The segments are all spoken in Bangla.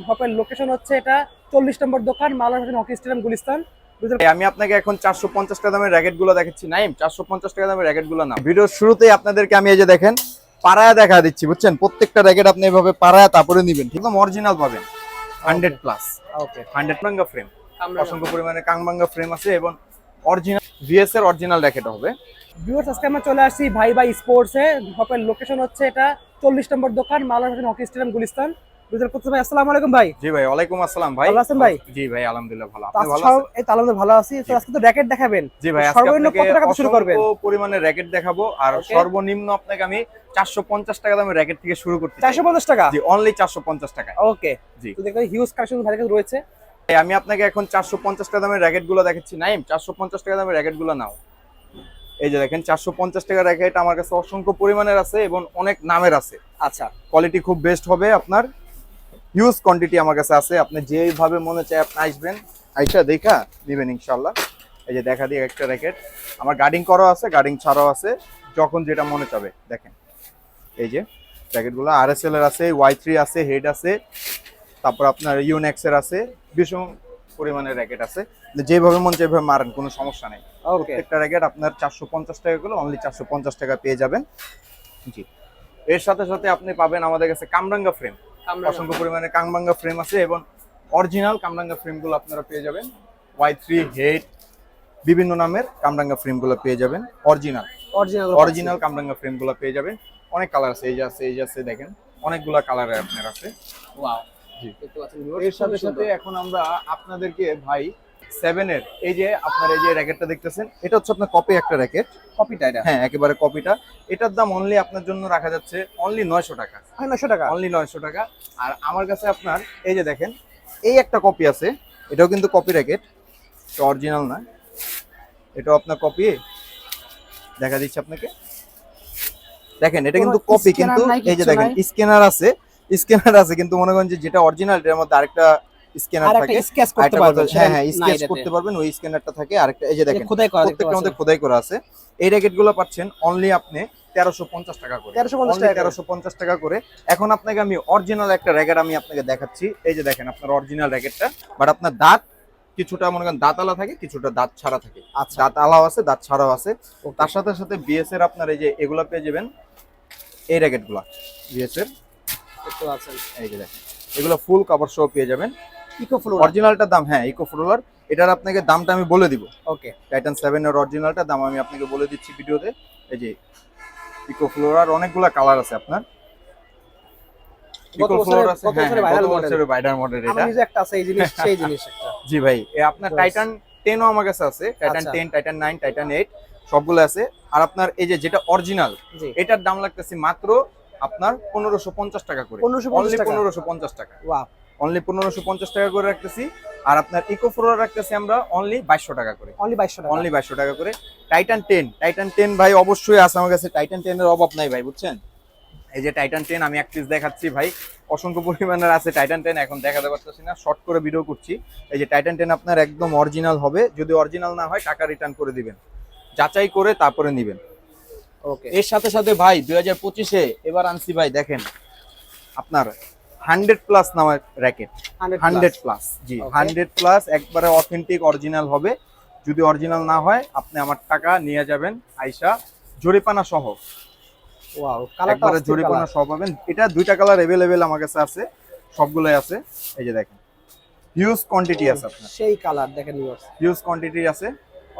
শপের লোকেশন হচ্ছে এটা 40 নম্বর দোকান মাওলানা হোসেন হকি স্টেডিয়াম গুলিস্তান। আমি আপনাকে এখন 450 টাকা দামের র‍্যাকেট গুলো দেখাচ্ছি। নাইম 450 টাকা দামের র‍্যাকেট গুলো না, ভিডিওর শুরুতেই আপনাদেরকে আমি এই যে দেখেন পাড়ায়া দেখা দিচ্ছি, বুঝছেন? প্রত্যেকটা র‍্যাকেট আপনি এভাবে পাড়ায়া তারপরে নেবেন, একদম অরিজিনাল পাবেন 100 প্লাস। ওকে, 100 ভাঙ্গা ফ্রেম, অসংখ্য পরিমাণে কাংবাঙ্গা ফ্রেম আছে এবং অরিজিনাল ভিএস এর অরিজিনাল র‍্যাকেট হবে। ভিউয়ার্স আজকে আমরা চলে আসছি ভাই ভাই স্পোর্টসে। শপের লোকেশন হচ্ছে এটা 40 নম্বর দোকান মাওলানা হোসেন হকি স্টেডিয়াম গুলিস্তান। বুঝলেন কত ভাই? আসসালামু আলাইকুম ভাই। জি ভাই, ওয়ালাইকুম আসসালাম ভাই। ভালো আছেন ভাই? জি ভাই, আলহামদুলিল্লাহ ভালো। তো আপনি ভালো আজকে আছেন? এই তো আলহামদুলিল্লাহ ভালো আছি। তো আজকে তো র‍্যাকেট দেখাবেন। জি ভাই, আজকে সর্বনিম্ন আপনাকে কত টাকা শুরু করবেন? অসংখ্য পরিমাণে র‍্যাকেট দেখাবো আর Okay. সর্বনিম্ন আপনাকে আমি 450 টাকা দামের র‍্যাকেট থেকে শুরু করতে চাই। 450 টাকা? জি, অনলি 450 টাকায়। ওকে, জি। তো দেখবেন হিউজ কালেকশন ভাই কাছে রয়েছে। আমি আপনাকে এখন 450 টাকা দামের র‍্যাকেট গুলো দেখাচ্ছি। নাইম 450 টাকা দামের র‍্যাকেট গুলো নাও। এই যে দেখেন 450 টাকার র‍্যাকেট আমার কাছে অসংখ্য পরিমাণের আছে এবং অনেক নামের আছে। আচ্ছা, কোয়ালিটি খুব বেস্ট হবে, আপনার হিউজ কোয়ান্টিটি আমার কাছে আছে। আপনি যেভাবে মনে চায় আপনি আসবেন, আইসা দেখা নেবেন ইনশাআল্লাহ। এই যে দেখা দিয়ে একটা র‍্যাকেট আমার গার্ডিং করা আছে, গার্ডিং ছাড়াও আছে, যখন যেটা মনে চাবে। দেখেন এই যে র‍্যাকেটগুলো আরএসএল এর আছে, Y3 আছে, হেড আছে, তারপর আপনার ইউনেক্স এর আছে, ভীষণ পরিমাণের র‍্যাকেট আছে। যেভাবে মন চায় সেভাবে মারেন, কোনো সমস্যা নেই। ওকে, প্রত্যেকটা র‍্যাকেট আপনার 450 টাকা করে, অনলি 450 টাকা পেয়ে যাবেন। জি, এর সাথে সাথে আপনি পাবেন আমাদের কাছে কামরাঙ্গা ফ্রেম, অসংখ্য পরিমাণে কামরাঙ্গা ফ্রেম আছে এবং অরিজিনাল কামরাঙ্গা ফ্রেমগুলো আপনারা পেয়ে যাবেন। Y3 হেড বিভিন্ন নামের কামরাঙ্গা ফ্রেমগুলো পেয়ে যাবেন, অরিজিনাল অরিজিনাল কামরাঙ্গা ফ্রেমগুলো পেয়ে যাবেন। অনেক কালার আছে, এই যে আছে, এই যে আছে, দেখেন অনেকগুলা কালারের আপনার আছে। ওয়াও, জি। দেখতে পাচ্ছেন এর সাথে সাথে এখন আমরা আপনাদেরকে ভাই 7 এর এই যে আপনার এই যে র‍্যাকেটটা দেখতেছেন, এটা হচ্ছে আপনার কপি একটা র‍্যাকেট। কপিটা এটা? হ্যাঁ, একেবারে কপিটা। এটার দাম অনলি আপনার জন্য রাখা যাচ্ছে অনলি 900 টাকা। 900 টাকা? অনলি 900 টাকা। আর আমার কাছে আপনার এই যে দেখেন এই একটা কপি আছে, এটাও কিন্তু কপি র‍্যাকেট, এটা অরিজিনাল না, এটাও আপনার কপি। দেখা দিচ্ছে আপনাকে, দেখেন এটা কিন্তু কপি, কিন্তু এই যে দেখেন স্ক্যানার আছে, স্ক্যানার আছে, কিন্তু মনে করেন যে যেটা অরিজিনাল এর মধ্যে আরেকটা স্ক্যানার থাকে, স্কেচ করতে পারবেন। হ্যাঁ হ্যাঁ, স্কেচ করতে পারবেন, ওই স্ক্যানারটা থাকে। আরেকটা এই যে দেখেন খোদাই করা, প্রত্যেকটার মধ্যে খোদাই করা আছে। এই র‍্যাকেটগুলো পাচ্ছেন অনলি আপনি 1350 টাকা করে, 1350 টাকা করে। এখন আপনাকে আমি অরিজিনাল একটা র‍্যাকেট আমি আপনাকে দেখাচ্ছি। এই যে দেখেন আপনার অরিজিনাল র‍্যাকেটটা, বাট আপনার দাঁত কিছুটা মনে করেন দাঁত আলা থাকে, কিছুটা দাঁত ছাড়া থাকে। আচ্ছা, দাঁত আলাও আছে, দাঁত ছাড়াও আছে। তার সাথে সাথে বিএস এর আপনার এই যে এগুলো পেয়ে যাবেন, এই র‍্যাকেটগুলো বিএস এর, দেখতে পাচ্ছেন এই যে দেখেন এগুলো ফুল কভার সহ পেয়ে যাবেন। ইকো ফ্লোর অরিজিনালটার দাম, হ্যাঁ ইকো ফ্লোরার, এটার আপনাকে দামটা আমি বলে দিব। ওকে, টাইটান 7 এর অরিজিনালটার দাম আমি আপনাকে বলে দিচ্ছি ভিডিওতে। এই যে ইকো ফ্লোরার অনেকগুলা কালার আছে আপনার। ইকো ফ্লোর আছে, হ্যাঁ গত বছরের ভাইরাল মডেল এটা। আমার নিজে একটা আছে এই জিনিস, সেই জিনিস একটা। জি ভাই, আপনার টাইটান 10 ও আমার কাছে আছে, টাইটান 10, টাইটান 9, টাইটান 8 সবগুলো আছে। আর আপনার এই যে যেটা অরিজিনাল, এটার দাম লাগতেছে মাত্র আপনার 1550 টাকা করে, অনলি 1550 টাকা। ওয়াও, অনলি 1550 টাকা করে রাখতেছি। আর আপনার ইকো ফ্লোর রাখতেছি আমরা অনলি 2200 টাকা করে, অনলি 2200 টাকা, অনলি 2200 টাকা করে। টাইটান 10, টাইটান 10 ভাই অবশ্যই আছে আমার কাছে, টাইটান 10 এর অভাব নাই ভাই, বুঝছেন? এই যে টাইটান 10 আমি এক পিস দেখাচ্ছি ভাই, অসংখ্য পরিমাণের আছে টাইটান 10, এখন দেখাতে পারতেছি না, শর্ট করে ভিডিও করছি। এই যে টাইটান 10 আপনার একদম অরিজিনাল হবে, যদি অরিজিনাল না হয় টাকা রিটার্ন করে দিবেন, যাচাই করে তারপরে নেবেন। ওকে, এর সাথে সাথে ভাই 2025-এ এবার আনছি ভাই, দেখেন আপনার 100 প্লাস নামের র‍্যাকেট, 100 প্লাস। জি, 100 প্লাস একবারে অথেন্টিক অরিজিনাল হবে। যদি অরিজিনাল না হয় আপনি আমার টাকা নিয়ে যাবেন আইসা, জরিপানা সহ। ওয়াও, একবারে জরিপানা সহ পাবেন। এটা দুইটা কালার अवेलेबल আমার কাছে আছে, সবগুলাই আছে। এই যে দেখেন হিউজ কোয়ান্টিটি আছে আপনার, সেই কালার দেখেন ভিউয়ার্স, হিউজ কোয়ান্টিটি আছে,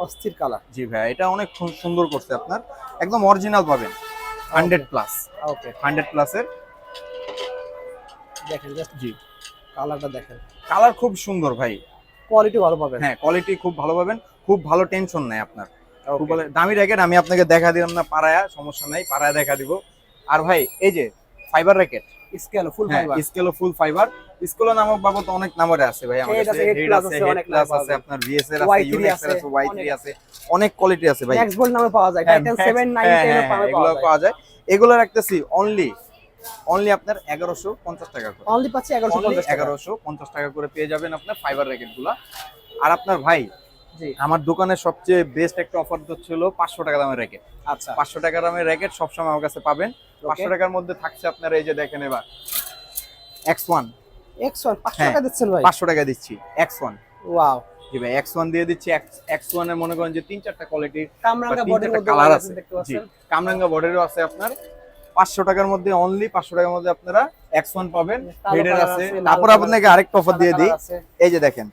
অস্থির কালার। জি ভাই, এটা অনেক সুন্দর করছে আপনার, একদম অরিজিনাল পাবেন 100 প্লাস। ওকে, 100 প্লাসের দেখেন জাস্ট জি কালারটা দেখেন, কালার খুব সুন্দর ভাই, কোয়ালিটি ভালো পাবেন। হ্যাঁ কোয়ালিটি খুব ভালো পাবেন, খুব ভালো টেনশন নাই আপনার। খুব ভালো দামি র‍্যাকেট আমি আপনাকে দেখা দিলাম না পাড়ায়া, সমস্যা নাই, পাড়ায়া দেখা দিব। আর ভাই এই যে ফাইবার র‍্যাকেট, স্কেল ফুল ফাইবার, স্কেল ফুল ফাইবার, স্কেল নামক বাবদ অনেক নামে আছে ভাই আমার কাছে। হেড আছে, হেড প্লাস আছে, আপনার ভিএস এর আছে, ইউনিক্স এর আছে, Y3 আছে, অনেক কোয়ালিটি আছে ভাই। ম্যাক্স বোল্ট নামে পাওয়া যায়, টাইটান 7, 9, 10 এগুলো পাওয়া যায়। এগুলো রাখতেছি অনলি আপনার 1150 টাকা করে, অনলি পাচ্ছি 1150 টাকা করে পেয়ে যাবেন আপনার ফাইবার র‍্যাকেটগুলো। আর আপনার ভাই জি, আমার দোকানের সবচেয়ে বেস্ট একটা অফার হচ্ছিল 500 টাকা দামের র‍্যাকেট। আচ্ছা, 500 টাকা দামের র‍্যাকেট সবসময় আমার কাছে পাবেন। 500 টাকার মধ্যে থাকছে আপনার এই যে দেখেন এবার X1, X1 500 হ্যাঁ। টাকা দিচ্ছেন ভাই? 500 টাকা দিচ্ছি X1। ওয়াও, জি ভাই X1 দিয়ে দিচ্ছি। X1 এর মনে করেন যে 3-4টা কোয়ালিটির কামরাঙ্গা বা বডির 3-4টা মধ্যে কালার বডি আছে। দেখতে জি, পাচ্ছেন। কামরাঙ্গা বডিরও আছে আপনার। 500 টাকার মধ্যে, অনলি 500 টাকার মধ্যে আপনারা X1 পাবেন। কালো হেডের কালার আছে। আছে, লাল তারপর কালার আপনাকে আছে, আরেকটা অফার সাদা দিয়ে দিই। কালার আছে। এই যে দেখেন,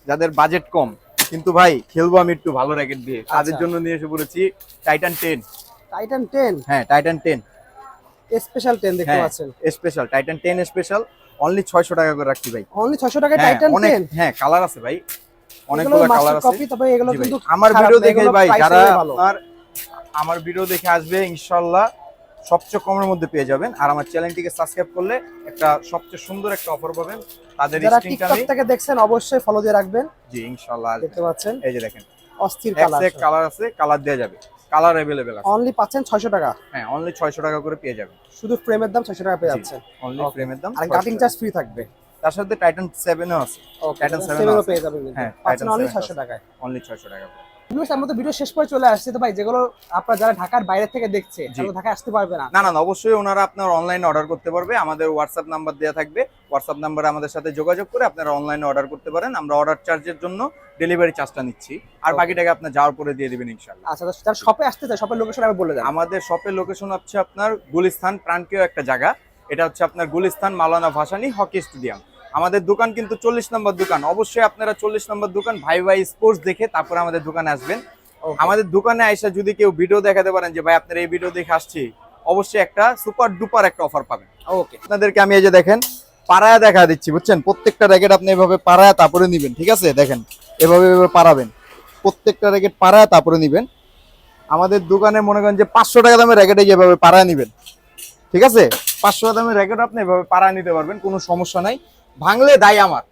যাদের বাজেট কম কিন্তু ভাই খেলবো আমি একটু ভালো র্যাকেট দিয়ে, তাদের আচ্ছা। জন্য নিয়ে এসে পড়েছি টাইটান 10। টাইটান 10 হ্যাঁ, টাইটান 10। স্পেশাল 10 দেখতে হ্যাঁ, পাচ্ছেন। স্পেশাল টাইটান 10 স্পেশাল, অনলি 600 টাকা করে রাখছি ভাই। অনলি 600 টাকায় হ্যাঁ, টাইটান অনেক 10। হ্যাঁ কালার আছে ভাই, এগুলো অনেকগুলো কালার মাস্টার আছে। কপি, তবে এগুলো জি ভাই, কিন্তু আমার খারাপ ভিডিও না, দেখে এগুলো ভাই, price যারা এর ভালো। আপনার আমার ভিডিও দেখে আসবে ইনশাআল্লাহ সবচেয়ে কমের মধ্যে পেয়ে যাবেন। আর আমার চ্যানেলটিকে সাবস্ক্রাইব করলে একটা সবচেয়ে সুন্দর একটা অফার পাবেন। তাদের যারা স্ক্রিনটা টিকটক আমি থেকে দেখছেন অবশ্যই ফলো দিয়ে রাখবেন। জি ইনশাআল্লাহ আসবে। দেখতে পাচ্ছেন এই যে দেখেন, অস্থির কালার, এক কালার আছে, কালার দেওয়া যাবে, কালার अवेलेबल আছে। অনলি পাচ্ছেন 600 টাকা। হ্যাঁ, অনলি 600 টাকা করে পেয়ে যাবেন। শুধু ফ্রেমের দাম 600 টাকা পেয়ে জি, যাচ্ছেন। Only Okay. ফ্রেমের দাম আর 600 কাটিং টাকা। চার্জ ফ্রি থাকবে। তার সাথে টাইটান 7 ও আছে। টাইটান 7 7 ও আছে। পেয়ে যাবেন কিন্তু। হ্যাঁ, পাচ্ছেন টাইটান অনলি 7 600 আছে। টাকায়। অনলি 600 টাকা। ভিউয়ার্স, আমরা তো ভিডিও শেষ পর্যন্ত চলে আসছে তো ভাই, যেগুলো আপনারা যারা ঢাকার বাইরে থেকে দেখছে, জি। তারা ঢাকায় আসতে পারবে না। না না না, অবশ্যই ওনারা আপনার অনলাইনে অর্ডার করতে পারবে। আমাদের হোয়াটসঅ্যাপ নাম্বার দেওয়া থাকবে, হোয়াটসঅ্যাপ নাম্বারে আমাদের সাথে যোগাযোগ করে আপনারা অনলাইনে অর্ডার করতে পারেন। আমরা অর্ডার চার্জের জন্য ডেলিভারি চার্জটা নিচ্ছি, আর Okay. বাকি টাকা আপনার যাওয়ার পরে দিয়ে দিবেন ইনশাআল্লাহ। আচ্ছা, তো যারা শপে আসতে চায়, শপের লোকেশন আমি বলে দেন। আমাদের শপের লোকেশন হচ্ছে আপনার গুলিস্তান, প্রাণপ্রিয় একটা জায়গা। এটা হচ্ছে আপনার গুলিস্তান মাওলানা ভাসানী হকি স্টেডিয়াম। আমাদের দোকান কিন্তু 40 নম্বর দোকান। অবশ্যই আপনারা 40 নম্বর দোকান ভাই ভাই স্পোর্টস দেখে তারপরে আমাদের দোকানে আসবেন। Okay. আমাদের দোকানে আইসা যদি কেউ ভিডিও দেখাতে পারেন যে ভাই আপনার এই ভিডিও দেখে আসছি, অবশ্যই একটা সুপার ডুপার একটা অফার পাবেন। ওকে, আপনাদেরকে আমি এই যে দেখেন পাড়ায়া দেখা দিচ্ছি, বুঝছেন? প্রত্যেকটা র্যাকেট আপনি এভাবে পাড়ায়া তারপরে নিবেন, ঠিক আছে? দেখেন এভাবে এভাবে পাড়াবেন, প্রত্যেকটা র্যাকেট পাড়ায়া তারপরে নিবেন। আমাদের দোকানে মনে করেন যে 500 টাকা দামের র্যাকেটে যেভাবে পাড়ায় নিবেন, ঠিক আছে? 500 টাকা দামের র্যাকেট আপনি এভাবে পাড়ায় নিতে পারবেন, কোনো সমস্যা নাই। ভাঙলে দায় আমার,